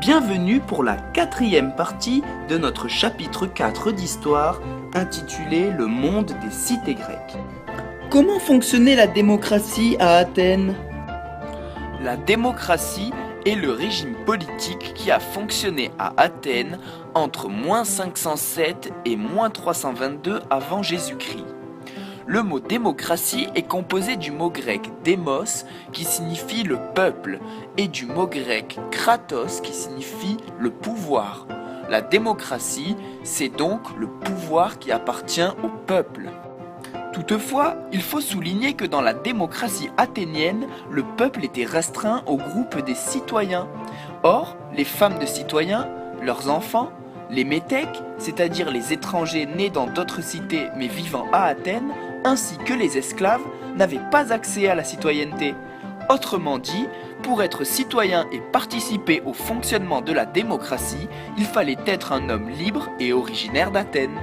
Bienvenue pour la 4e partie de notre chapitre 4 d'histoire intitulé Le monde des cités grecques. Comment fonctionnait la démocratie à Athènes ? La démocratie est le régime politique qui a fonctionné à Athènes entre -507 et -322 avant Jésus-Christ. Le mot démocratie est composé du mot grec démos qui signifie le peuple et du mot grec kratos qui signifie le pouvoir. La démocratie, c'est donc le pouvoir qui appartient au peuple. Toutefois, il faut souligner que dans la démocratie athénienne, le peuple était restreint au groupe des citoyens. Or, les femmes de citoyens, leurs enfants, les métèques, c'est-à-dire les étrangers nés dans d'autres cités mais vivant à Athènes, ainsi que les esclaves, n'avaient pas accès à la citoyenneté. Autrement dit, pour être citoyen et participer au fonctionnement de la démocratie, il fallait être un homme libre et originaire d'Athènes.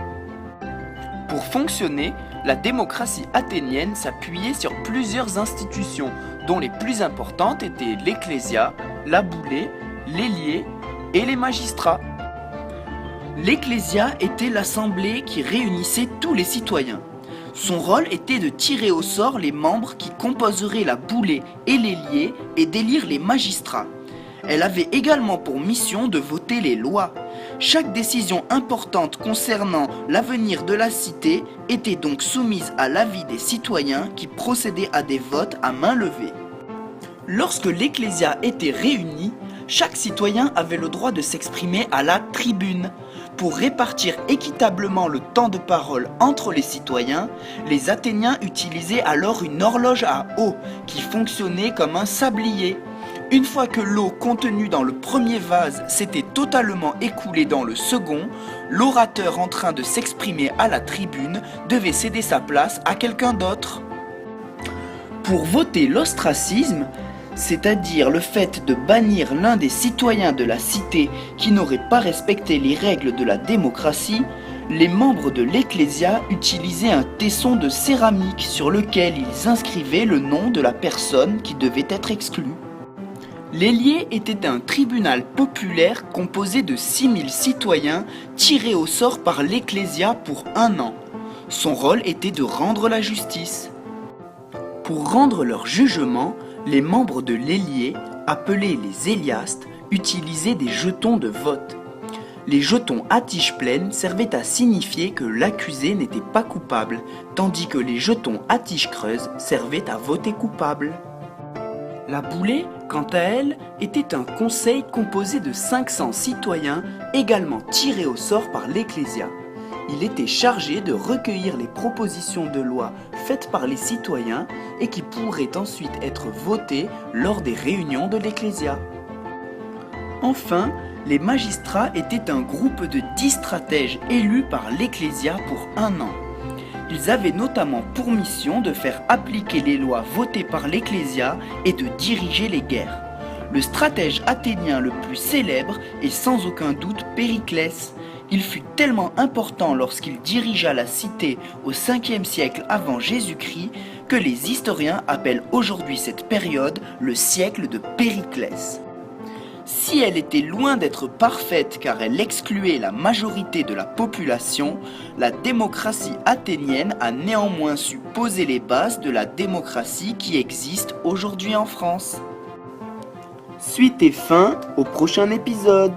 Pour fonctionner, la démocratie athénienne s'appuyait sur plusieurs institutions, dont les plus importantes étaient l'ecclésia, la boulée, l'élié et les magistrats. L'ecclésia était l'assemblée qui réunissait tous les citoyens. Son rôle était de tirer au sort les membres qui composeraient la boulée et l'élié et d'élire les magistrats. Elle avait également pour mission de voter les lois. Chaque décision importante concernant l'avenir de la cité était donc soumise à l'avis des citoyens qui procédaient à des votes à main levée. Lorsque l'ecclésia était réunie, chaque citoyen avait le droit de s'exprimer à la tribune. Pour répartir équitablement le temps de parole entre les citoyens, les Athéniens utilisaient alors une horloge à eau qui fonctionnait comme un sablier. Une fois que l'eau contenue dans le premier vase s'était totalement écoulée dans le second, l'orateur en train de s'exprimer à la tribune devait céder sa place à quelqu'un d'autre. Pour voter l'ostracisme, c'est-à-dire le fait de bannir l'un des citoyens de la cité qui n'aurait pas respecté les règles de la démocratie, les membres de l'ecclésia utilisaient un tesson de céramique sur lequel ils inscrivaient le nom de la personne qui devait être exclue. L'élié était un tribunal populaire composé de 6000 citoyens tirés au sort par l'ecclésia pour 1 an. Son rôle était de rendre la justice. Pour rendre leur jugement, les membres de l'élié, appelés les éliastes, utilisaient des jetons de vote. Les jetons à tige pleine servaient à signifier que l'accusé n'était pas coupable, tandis que les jetons à tige creuse servaient à voter coupable. La boulée, quant à elle, était un conseil composé de 500 citoyens également tirés au sort par l'ecclésia. Il était chargé de recueillir les propositions de loi faites par les citoyens et qui pourraient ensuite être votées lors des réunions de l'ecclésia. Enfin, les magistrats étaient un groupe de 10 stratèges élus par l'ecclésia pour 1 an. Ils avaient notamment pour mission de faire appliquer les lois votées par l'ecclésia et de diriger les guerres. Le stratège athénien le plus célèbre est sans aucun doute Périclès. Il fut tellement important lorsqu'il dirigea la cité au 5e siècle avant Jésus-Christ que les historiens appellent aujourd'hui cette période le siècle de Périclès. Si elle était loin d'être parfaite car elle excluait la majorité de la population, la démocratie athénienne a néanmoins su poser les bases de la démocratie qui existe aujourd'hui en France. Suite et fin au prochain épisode.